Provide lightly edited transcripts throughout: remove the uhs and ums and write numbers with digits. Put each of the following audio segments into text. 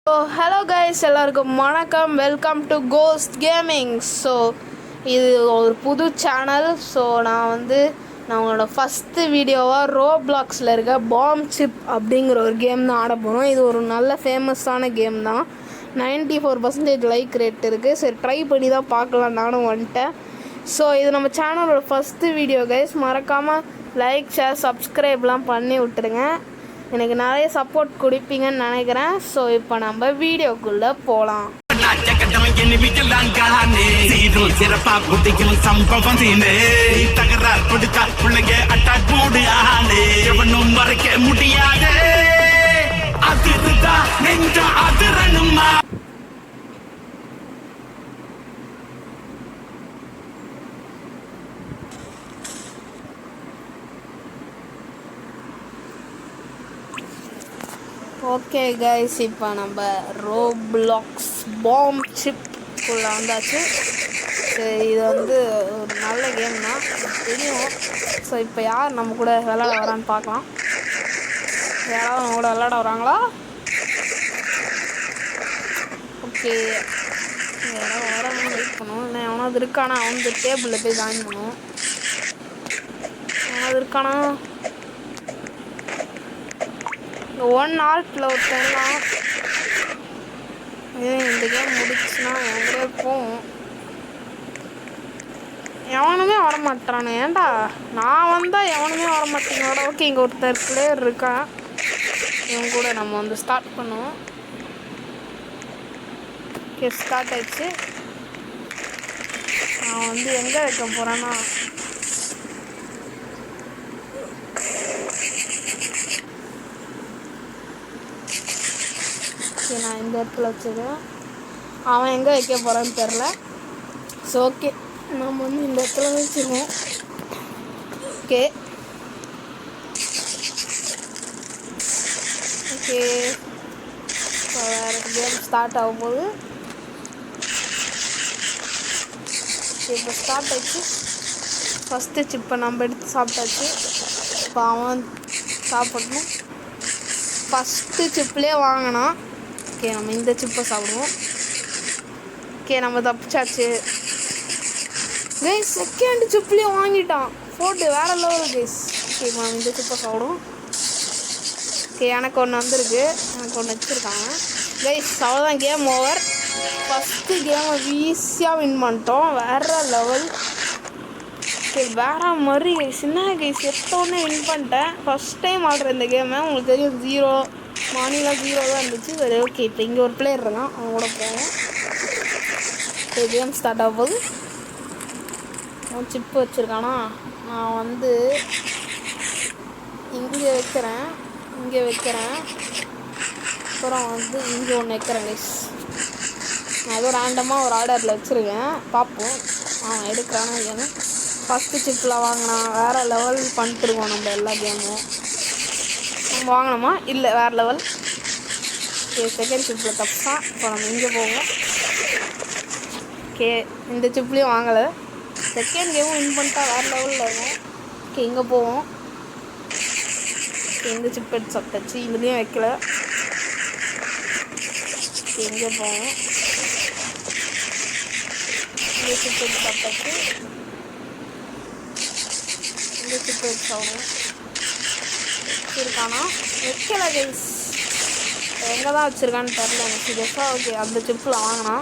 So hello guys, எல்லாருக்கும் வணக்கம். Welcome to ghost gaming. So இது ஒரு புது சேனல். ஸோ நான் உங்களோட ஃபஸ்ட்டு வீடியோவாக ரோப்ளாக்ஸில் இருக்க பாம் சிப் அப்படிங்கிற ஒரு கேம் தான் ஆட போகிறோம். இது ஒரு நல்ல ஃபேமஸான கேம் தான். 94% லைக் ரேட் இருக்குது. சரி, ட்ரை பண்ணி தான் பார்க்கலாம், நானும் வந்துட்டேன். ஸோ இது நம்ம சேனலோட ஃபஸ்ட்டு வீடியோ கைஸ். மறக்காமல் லைக், ஷேர், சப்ஸ்கிரைப்லாம் பண்ணி விட்டுருங்க. எனக்கு நிறைய சப்போர்ட் கொடுப்பீங்கன்னு நினைக்கிறேன். ஸோ இப்போ நம்ம வீடியோக்குள்ளே போகலாம். ஓகே கைஸ், இப்போ நம்ம ரோப்ளாக்ஸ் பாம் சிப்குள்ளே வந்தாச்சு. சரி, இது ஒரு நல்ல கேம் தான், தெரியும். ஸோ இப்போ யார் நம்ம கூட விளையாட வரான்னு பார்க்கலாம். யாராவது நம்ம கூட விளையாட வராங்களா? ஓகே, யாராவது வரணும், வெயிட் பண்ணுவோம். இல்லை எவனாவது இருக்கானா? டேபிளில் போய் ஜாயின் பண்ணுவோம். எவனாவது இருக்கானா? 1 ஹார்ட்டில் ஒருத்தலாம். இந்த கேம் முடிச்சுன்னா எங்கே போவோம். எவனுமே வரமாட்டானு. ஏன்டா நான் வந்தால் எவனுமே வரமாட்டேங்கோட. ஓகே, இங்கே ஒருத்தர் பிளேயர் இருக்கான். இவங்க கூட நம்ம ஸ்டார்ட் பண்ணுவோம். ஓகே, ஸ்டார்ட் ஆயிடுச்சு. நான் எங்கே வைக்க போகிறேன்னா, நான் இந்த இடத்துல வச்சுருக்கேன். அவன் எங்கே வைக்க போகிறான்னு தெரில. ஸோ ஓகே, நம்ம இந்த இடத்துல வச்சுருவோம். ஓகே ஓகே இப்போ வேறு கேம் ஸ்டார்ட் ஆகும்போது இப்போ ஸ்டார்ட் ஆச்சு. ஃபஸ்ட்டு சிப்பை நம்ம எடுத்து சாப்பிட்டாச்சு. இப்போ அவன் சாப்பிடணும். ஃபஸ்ட்டு சிப்லேயே வாங்கினான். ஓகே, நம்ம இந்த சிப்பை சாப்பிடுவோம். ஓகே, நம்ம தப்பிச்சாச்சு கைஸ். செகண்ட் சிப்லேயே வாங்கிட்டான். போட்டு வேறு லெவல் கைஸ். ஓகே, நம்ம இந்த சிப்பை சாப்பிடுவோம். ஓகே, எனக்கு ஒன்று வந்திருக்கு, எனக்கு ஒன்று வச்சுருக்காங்க கைஸ். அவ்வளோதான், கேம் ஓவர். ஃபஸ்ட்டு கேமை ஈஸியாக வின் பண்ணிட்டோம். வேறு லெவல். ஓகே, வேறு மாதிரி கைஸ். என்ன கைஸ், எடுத்தோடனே வின் பண்ணிட்டேன். ஃபஸ்ட் டைம் ஆடுற இந்த கேமை. உங்களுக்கு தெரியும், 0 மார்னிங்லாம் 0 தான் இருந்துச்சு. சரி, ஓகே, இப்போ இங்கே ஒரு பிளேயர் இருக்கான், அவன் கூட போவோம். இப்போ கேம் ஸ்டார்ட் ஆக போகுது. அவன் சிப்பு வச்சுருக்கானா? நான் இங்கே வைக்கிறேன், இங்கே வைக்கிறேன். அப்புறம் இங்கே ஒன்று வைக்கிறேன் கைஸ். நான் ஏதோ ரேண்டமாக ஒரு ஆர்டரில் வச்சுருக்கேன், பார்ப்போம் அவன் எடுக்கிறானா இல்லைன்னு. ஃபஸ்ட்டு சிப்பில் வாங்கினா வேறு லெவல் பண்ணிட்டுருக்கோம் நம்ம எல்லா கேமும். நம்ம வாங்கினோமா? இல்லை, வேறு லெவல். ஓகே, செகண்ட் சிப்பில் தப்பா. இப்போ நம்ம இங்கே போவோம். ஓகே, இந்த சிப்லேயும் வாங்கலை. செகண்ட் கேமும் வின் பண்ணிட்டா வேறு லெவலில் இருக்கும். ஓகே, இங்கே போவோம். ஓகே, இந்த சிப் எடுத்து சாப்பிட்டாச்சு. இதுலேயும் வைக்கல. ஓகே, இங்கே போவோம். இந்த சிப் எடுத்து சாப்பிட்டாச்சு. இந்த சிப் எடுத்து சாப்பிடுவோம். வச்சுருக்கானா? வைக்கல கைஸ். எங்கே தான் வச்சுருக்கான்னு தெரில எனக்கு சீரியஸாக. ஓகே, அந்த சிப்பில் வாங்கினா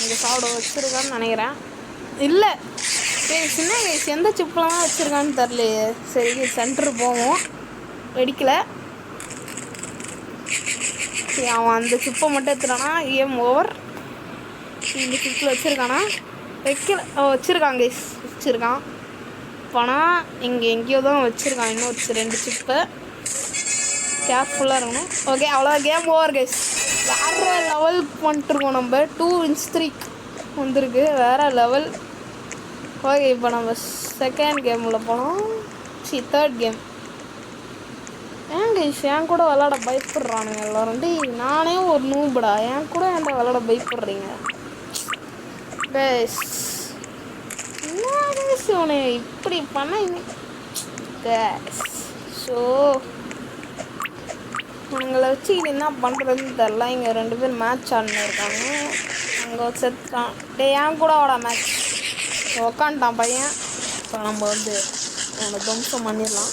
இங்கே சாப்பிட வச்சுருக்கான்னு நினைக்கிறேன். இல்லை சரி, சின்ன கைஸ், எந்த சிப்பில் தான் வச்சுருக்கான்னு தெரிலையே. சரி, சென்டர் போவோம். வெடிக்கலை. சரி, அவன் அந்த சிப்பை மட்டும் எடுத்துட்டானா கேம் ஓவர். இந்த சிப்பில் வச்சுருக்கானா? வைக்கல. வச்சுருக்கான் கைஸ், வச்சுருக்கான். பணம் இங்கே எங்கேயோ தான் வச்சுருக்கான். இன்னும் 2 சிப்பை. கேர்ஃபுல்லாக இருக்கணும். ஓகே, அவ்வளோதான், கேம் ஓவர் கைஸ். வேறு லெவல் பண்ணிட்டுருக்கோம் நம்ம. 2 wins streak வந்திருக்கு, வேறு லெவல். ஓகே, இப்போ நம்ம செகண்ட் கேமில் போனோம். Third game. ஏன் கைஸ் என் கூட விளாட பயப்படுறானுங்க எல்லோரும். நானே ஒரு நூபடா, என் கூட ஏன்டா விளாட பயப்படுறீங்க கைஸ்? என்ன கைஸ் இவனை இப்படி பண்ண கைஸ்? ஸோ இவங்களை வச்சு இது என்ன பண்ணுறதுன்னு தெரில. இங்கே 2 பேர் மேட்ச் ஆடினு இருக்காங்க. அங்கே செத்துட்டான். டே ஏன் கூட வாடா மேட்ச். உக்காந்துட்டான் பையன். இப்போ நம்ம வந்து அவனை துவம்சம் பண்ணிடலாம்.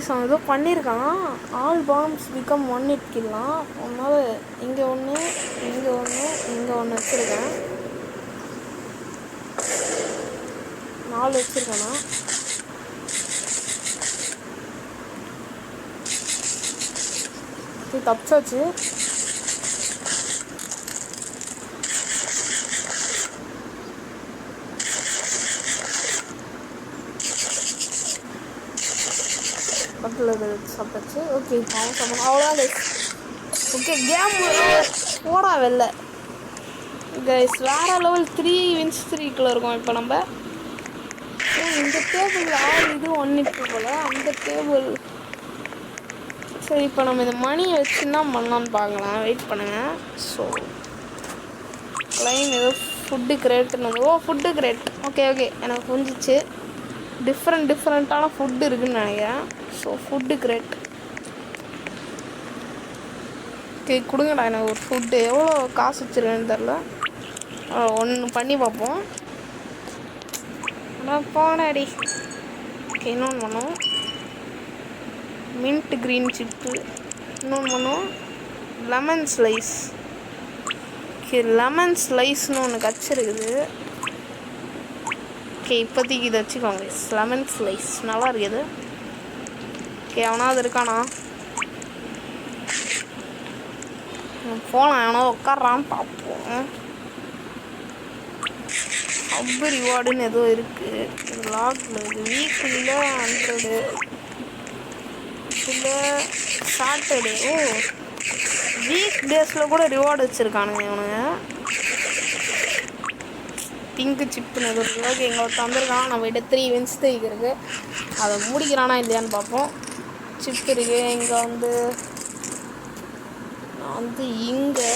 அவன் ஏதோ பண்ணியிருக்கான். All palms become 1 hit கில்லாம். அதனால இங்கே ஒன்று, இங்கே ஒன்று, இங்கே ஒன்று வச்சுருக்கேன். 4 வச்சுருக்கேண்ணா. இது தப்பிச்சாச்சு. பக்கத்தில் சாப்பிட்டாச்சு. ஓகே அவன் சாப்பிடணும். அவ்வளோதான் ஓகே கேம் போடா வெளில கைஸ். வேறு லெவல் 3 wins streakல இருக்கோம் இப்போ நம்ம. இந்த டேபிள் இது 1 hit போல் அந்த டேபிள். சரி இப்போ நம்ம இந்த மணியை வச்சு என்ன பண்ணலான்னு பார்க்கலாம். வெயிட் பண்ணுங்கள். ஸோ கிளைம் ஏதோ ஃபுட்டு கிரேட்டுன்னு வந்து ஃபுட்டு கிரேட். ஓகே எனக்கு புரிஞ்சிச்சு. டிஃப்ரெண்ட்டான ஃபுட்டு இருக்குதுன்னு நினைக்கிறேன். So food great. ஓகே கொடுங்கடா எனக்கு ஒரு ஃபுட்டு. எவ்வளோ காசு வச்சுருக்கேன்னு தெரில. ஒன்று பண்ணி பார்ப்போம். ஆனால் போனாடி. ஓகே இன்னொன்று பண்ணுவோம். Mint green chip. இன்னொன்று பண்ணுவோம். Lemon slice. ஓகே லெமன் ஸ்லைஸ்னு ஒன்று கச்சிருக்குது. ஓகே இப்போதைக்கு இதை வச்சுக்கோங்க. லெமன் ஸ்லைஸ் நல்லா இருக்குது. ஓகே அவனாவது இருக்கானா போகலாம். எவனோ உட்காட்றான்னு பார்ப்போம். ஹப் ரிவார்டுன்னு ஏதோ இருக்குது. லாகில் இருக்குது. வீக்லியில் 100 இல்லை சாட்டர்டே. வீக் டேஸில் கூட ரிவார்டு வச்சுருக்கானுங்க இவனுங்க. பிங்க்கு சிப்புன்னு எதுவும் இருக்குது. ஓகே இங்கே ஒருத்தர் வந்திருக்கான். நம்ம கிட்ட 3 wins இருக்குது. அதை முடிக்கிறானா இல்லையான்னு பார்ப்போம். சிப் இருக்குது. இங்கே வந்து நான் வந்து இங்கே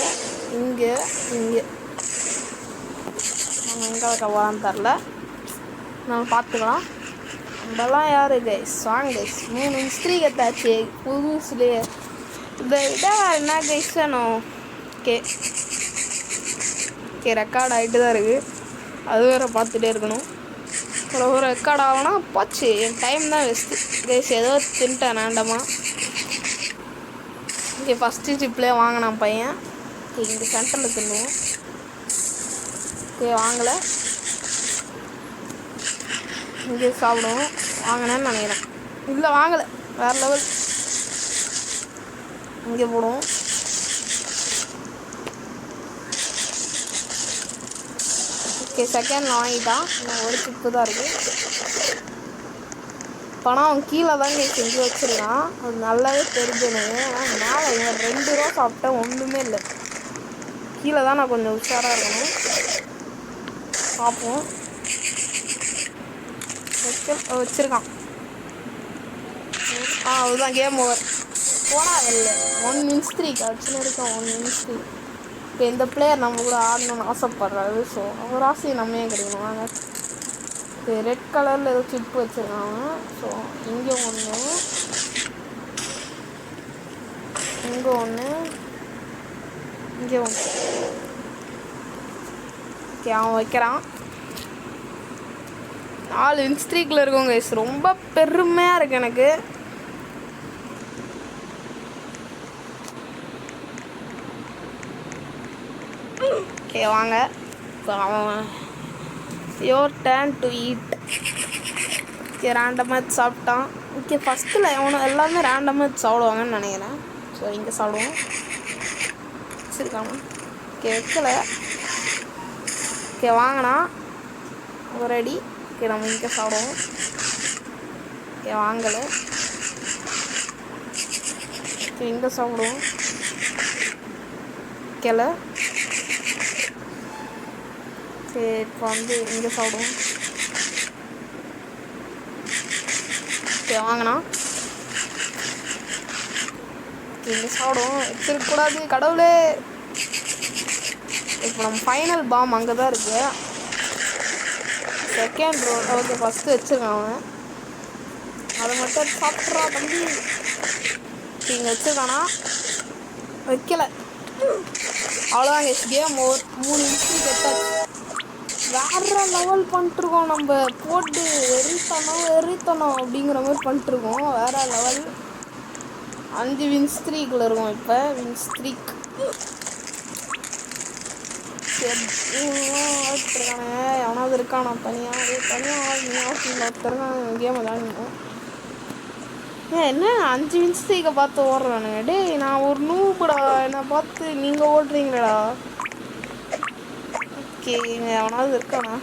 நம்ம எங்கே வைக்கவான்னு தெரில. நம்ம பார்த்துக்கலாம். நம்மலாம் யார் கைஸ் வாங்க கைஸ். 3 wins streak எடுத்தாச்சு புதுசுலேயே. இதை விட என்ன கைஸ் வேணும். ஓகே ரெக்கார்ட் ஆகிட்டு தான் இருக்குது. அது வேறு பார்த்துட்டே இருக்கணும். ஒரு ரெக்கார்ட் ஆகணும்னா போச்சு. என் டைம் தான் வேஸ்ட்டு கைஸ். ஏதோ தின்ட்டேன் ரேண்டமாக. இங்கே ஃபஸ்ட்டு சிப்லேயே வாங்கினான் பையன். இங்கே சென்டரில் தின்னுவோம். ஓகே வாங்கலை. இங்கே சாப்பிடுவோம். வாங்கினேன்னு நினைக்கிறேன். இல்லை வாங்கலை. வேறு லெவல். இங்கே போடுவோம். ஓகே செகண்டில் வாங்கிட்டான். இன்னும் ஒரு சிப்பு தான் இருக்குது. பணம் அவன் கீழே தாங்க செஞ்சு வச்சுருக்கான். அது நல்லாவே தெரிஞ்சுனுங்க. ஆனால் மேலே இவன் 2 ரூபா சாப்பிட்டேன் ஒன்றுமே இல்லை. கீழே தான் நான் கொஞ்சம் உஷாராக இருக்கணும். பார்ப்போம். வச்சுருக்கான். அதுதான் கேம் ஓவர். போனா இல்லை 1 wins streak வச்சுன்னு இருக்கோம். 1 wins streak. இப்போ இந்த பிளேயர் நம்ம கூட ஆடணும்னு ஆசைப்படுறாரு. ஸோ அவர் ஆசையை நம்ம ஏன் கிடைக்கணும். வாங்க. இப்போ ரெட் கலரில் ஏதோ சிப்பு வச்சுருக்காங்க. ஸோ இங்கே ஒன்று, இங்கே ஒன்று, இங்கே ஒன்று. ஓகே அவன் வைக்கிறான். 4 wins streakல இருக்கோங்க. ரொம்ப பெருமையாக இருக்குது எனக்கு. ஓகே வாங்க. இப்போ அவன் your turn to eat. Okay ரேண்டமாக சாப்பிட்டான். ஓகே ஃபஸ்ட்டில் அவனை எல்லாமே ரேண்டமாக சாப்பிடுவாங்கன்னு நினைக்கிறேன். ஸோ இங்கே சாப்பிடுவோம். வச்சுருக்காங்க. ஓகே வைக்கலை. ஓகே வாங்கினா ஒரு அடி. ஓகே நம்ம இங்கே சாப்பிடுவோம். ஓகே வாங்கலை. ஓகே இங்கே சாப்பிடுவோம். வைக்கலை. சரி இப்போ வந்து இங்கே சாப்பிடுவோம். ஓகே வாங்கினா இங்கே சாப்பிடுவோம். வச்சிருக்கக்கூடாது கடவுளே. இப்போ நம்ம ஃபைனல் பாம் அங்கே தான் இருக்குது. செகண்ட் ரோட் ஓகே ஃபஸ்ட்டு வச்சுருக்கான் அவன். அதை மட்டும் சாப்பிட்றா தம்பி. இங்கே வச்சுருக்கானா வைக்கல. அவ்வளோதான் கைஸ், கேம் ஓவர். 3 இன்ஸ்ட்ரி கெட்டாச்சு. வேற லெவல் பண்ணிட்டுருக்கோம் நம்ம. போட்டு வெறித்தனம் அப்படிங்கிற மாதிரி பண்ணிட்டுருக்கோம். வேற லெவல். 5 வின் ஸ்ட்ரீக்கில் இருக்கோம் இப்போ. வின் ஸ்ட்ரீக் இருக்கானே. எவனாவது இருக்கானா தனியாக ஒருத்தருக்கான் கேமை விளையாடணும். என்ன 5 வின் ஸ்ட்ரீக்கை பார்த்து ஓடுறானுங்க. டேய் நான் ஒரு நூபுடா, என்னை பார்த்து நீங்கள் ஓடுறீங்களா? ஓகே எவனாவது இருக்கானா?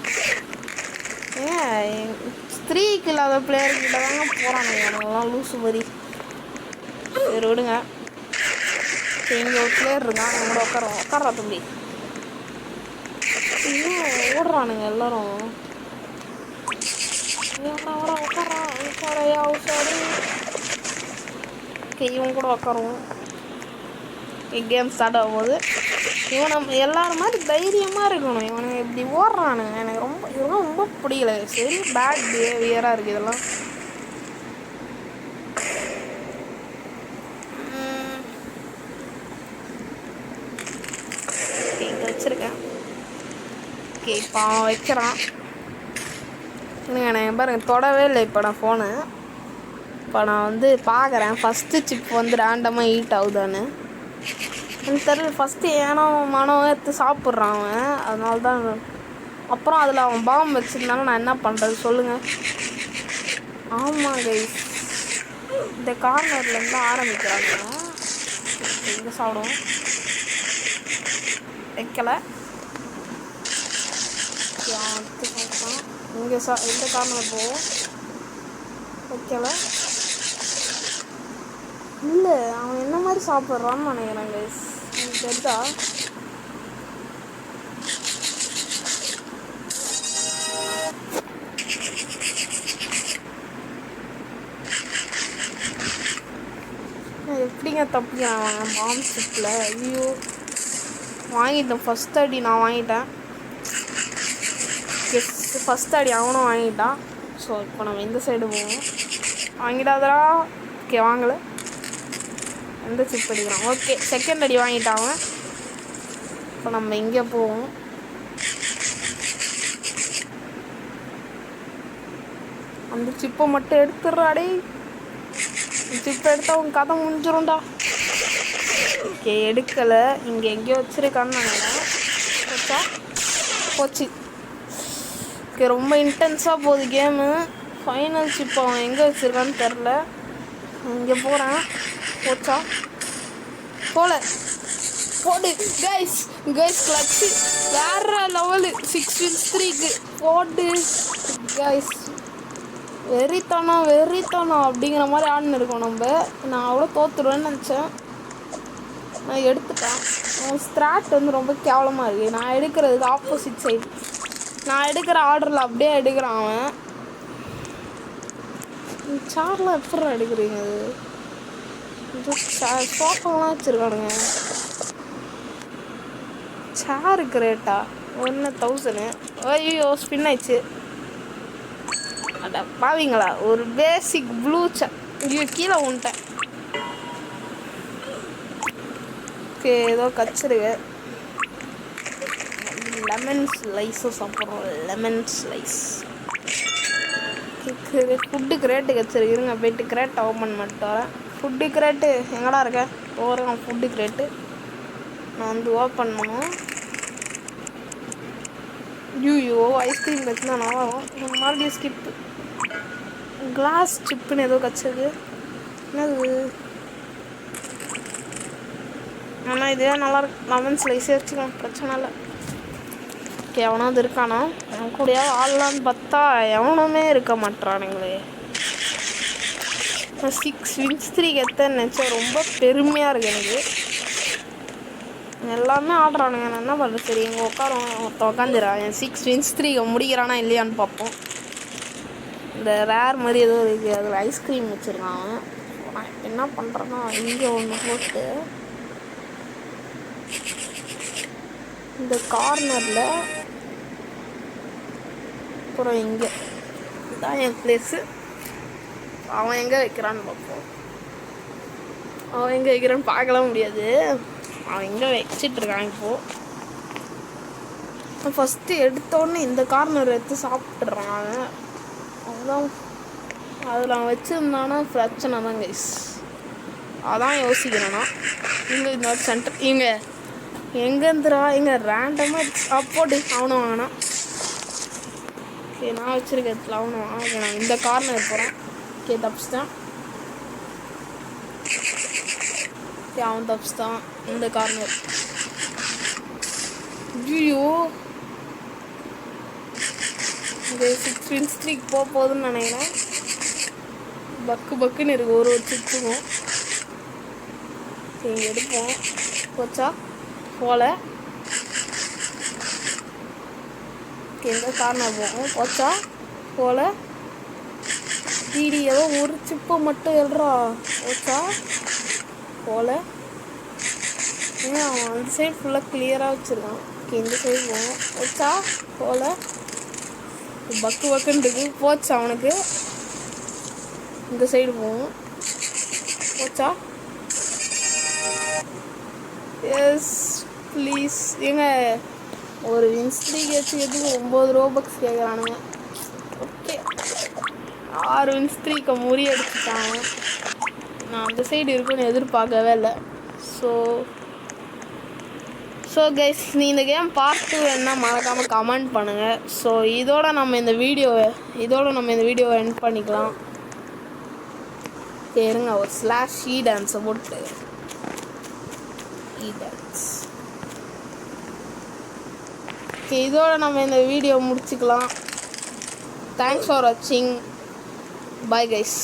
ஏன் ஸ்ட்ரீக் இல்லாத பிளேயர்கிட்ட தாங்க போகிறானுங்க எனக்குலாம் லூஸு மாதிரி. சரி விடுங்க. இங்கே ஒரு பிளேயர் இருக்கான், அவங்களோட உட்காரா தம்பி. இன்னும் ஓடுறானுங்க எல்லாரும். உட்காரையா உஷாரு. ஓகே இவன் கூட உட்காருவோம். கேம் ஸ்டார்ட் ஆகும்போது இவன் நம்ம எல்லாரும் மாதிரி தைரியமாக இருக்கணும். இவனுங்க இப்படி ஓடுறானுங்க, எனக்கு இதெல்லாம் ரொம்ப பிடிக்கல. சரி பேட் பிஹேவியராக இருக்குது இதெல்லாம். இங்கே வச்சுருக்கேன். ஓகே இப்போ அவன் வைக்கிறான். இல்லைங்க நான் பாருங்க தொடவே இல்லை இப்போ நான் ஃபோனு. இப்போ நான் வந்து பார்க்குறேன் ஃபஸ்ட்டு சிப் வந்து ரேண்டமாக ஹீட் ஆகுதான்னு. எனக்கு தெரியல. ஃபஸ்ட்டு ஏனோ மனம் எடுத்து சாப்பிட்றான் அவன், அதனால தான். அப்புறம் அதில் அவன் பாம்பு வச்சுருந்தாலும் நான் என்ன பண்ணுறது சொல்லுங்கள். ஆமாம் கைஸ், இந்த கார்னர்லேருந்து ஆரம்பிக்கிறாங்க. இங்கே சாப்பிடுவோம். வைக்கலை. சாப்பிட்டான். இங்கே இந்த கார்னர் போவோம். வைக்கலை. இல்லை அவன் என்ன மாதிரி சாப்பிட்றான்னு நினைக்கிறேன் கைஸ். எனக்கு தெரிஞ்சா எப்படிங்க தப்பிக்கிறான் பாம் சிப்பில். ஐயோ வாங்கிட்டேன். ஃபஸ்ட் அடி நான் வாங்கிட்டேன். ஃபஸ்ட் அடி அவனும் வாங்கிட்டான். ஸோ இப்போ நம்ம இந்த சைடு போவோம். வாங்கிடாதரா. ஓகே வாங்கலை. எந்த சிப் அடிக்கிறான். ஓகே செகண்ட் அடி வாங்கிட்டான் அவன். இப்போ நம்ம இங்கே போவோம். அந்த சிப்பை மட்டும் எடுத்துடுறாடே. சிப்பை எடுத்தால் உன் கதை முடிஞ்சிரும்டா. ஓகே எடுக்கலை. இங்கே எங்கேயோ வச்சுருக்கான்னு நினைக்கிறேன். போச்சா போச்சு. ஓகே ரொம்ப இன்டென்ஸாக போகுது கேமு. ஃபைனல் சிப் அவன் எங்கே வச்சுருக்கான்னு தெரில. இங்கே போகிறேன். போச்சா போல போடு. கைஸ் கிளச்சு வேற லெவலு. 6 வின் ஸ்ட்ரீக்கு போடு கைஸ். வெறித்தனம் அப்படிங்கிற மாதிரி ஆடுன்னு இருக்கோம் நம்ம. நான் அவ்வளோ தோற்றுருவேன்னு நினச்சேன். நான் எடுத்துட்டேன். ஸ்ட்ராட் வந்து ரொம்ப கேவலமாக இருக்குது. நான் எடுக்கிறதுக்கு ஆப்போசிட் சைடு. நான் எடுக்கிற ஆர்டரில் அப்படியே எடுக்கிறான் அவன். சார்லாம் எப்படி எடுக்கிறீங்க? அது சோஃபாலாம் வச்சுருக்கானுங்க. சேருக்கு ரேட்டா 1000. ஐயோ ஸ்பின் ஆயிடுச்சு. அட பாவீங்களா, ஒரு பேசிக் ப்ளூ ஐயோ கீழே உன்ட்டேன். ஓகே ஏதோ கச்சிருக்கு. லெமன் ஸ்லைஸும் சாப்பிட்றோம். Lemon slice. ஃபுட்டு கிரேட்டு கச்சிருக்கு. இருங்க போய்ட்டு கிரேட்டை ஓப்பன் பண்ணிட்டு வரேன். ஃபுட்டு கிரேட்டு எங்கடா இருக்க? போகிறேன் ஃபுட்டு கிரேட்டு. நான் வந்து ஓப்பன் பண்ணுவோம். ஐயோ ஐஸ்கிரீம் வச்சுனா நல்லா வரும். மறுபடியும் ஸ்கிப்பு. கிளாஸ் சிப்புன்னு ஏதோ கச்சிருக்கு. என்னது? ஆனால் இதே நல்லாயிருக்கு. லெமன் ஸ்லைஸே வச்சுக்கலாம், பிரச்சனை இல்லை. ஓகே எவனாவது இருக்கானா? அவன் கூடயா ஆடலான்னு பார்த்தா எவனுமே இருக்க மாட்டானுங்களே. 6 வின் ஸ்ட்ரீக் எத்தனை நினச்சா ரொம்ப பெருமையாக இருக்குது எனக்கு. எல்லாமே ஆடுறானுங்க. நான் என்ன பண்ணுறது? சரி எங்கள் உட்காந்துறான். என் 6 வின் ஸ்ட்ரீக்கை முடிக்கிறானா இல்லையான்னு பார்ப்போம். இந்த ரேர் மாதிரி ஏதோ இருக்குது, அதில் ஐஸ்கிரீம் வச்சுருக்கான் அவன். நான் என்ன பண்ணுறேன்னா இங்கே ஒன்று போட்டு இந்த கார்னரில் அப்புறம் இங்கே இதான் என் பிளேஸு. அவன் எங்கே வைக்கிறான்னு பார்ப்போம். அவன் எங்கே வைக்கிறான்னு பார்க்கலாம் முடியாது. அவன் எங்கே வச்சிட்ருக்கான் இப்போது. ஃபஸ்ட்டு எடுத்தோடனே இந்த கார்னர் எடுத்து சாப்பிட்றான் அவன். அதுதான் அதில் அவன் வச்சுருந்தானா பிரச்சனை தான் கைஸ். அதான் யோசிக்கிறேன்னா இங்கே இந்த சென்டர் இங்கே எங்கேருந்துரா இங்கே ரேண்டமாக அப்போட்டு அவனும் வாங்கினான். ஓகே நான் வச்சுருக்கிறதுல அவனும் வாங்க. ஓகே நான் இந்த கார்னர் போகிறேன். ஓகே தப்பிச்சிட்டான். ஓகே அவன் தப்பிச்சிட்டான். இந்த கார்னர் ஐயோ இங்கே 6 win streak போகுதுன்னு நினைக்கிறேன். பக்குன்னு இருக்குது ஒரு சிப்புக்கும். இங்கே எடுப்போம். போச்சா போல எந்த கார்னர் போகும். போச்சா போல டிடி ஏதோ ஒரு சிப்பை மட்டும் எழுறா. போச்சா போல ஏன் அவன் அந்த சைடு ஃபுல்லாக கிளியராக வச்சுருக்கான். ஓகே இந்த சைடு போகும். போச்சா போல பக்குன்னு இருக்கு. போச்சா அவனுக்கு. இந்த சைடு போகும். போச்சா எஸ் ப்ளீஸ். ஏங்க ஒரு வின்ஸ்ட்ரீக் வச்சுக்கிறதுக்கு 9 ரோபக்ஸ் கேட்குறானுங்க. ஓகே 6 வின்ஸ்ட்ரீக்கை முறியடிச்சுட்டாங்க. நான் அந்த சைடு இருக்குன்னு எதிர்பார்க்கவே இல்லை. ஸோ கைஸ் நீ இந்த கேம் பார்த்து வேணா மறக்காமல் கமெண்ட் பண்ணுங்கள். ஸோ இதோட நம்ம இந்த வீடியோவை எண்ட் பண்ணிக்கலாம். இருங்க ஒரு /E டான்ஸை போட்டு டான்ஸ். ஓகே இதோட நம்ம இந்த வீடியோ முடிச்சுக்கலாம். தேங்க்ஸ் ஃபார் வாட்சிங். Bye guys.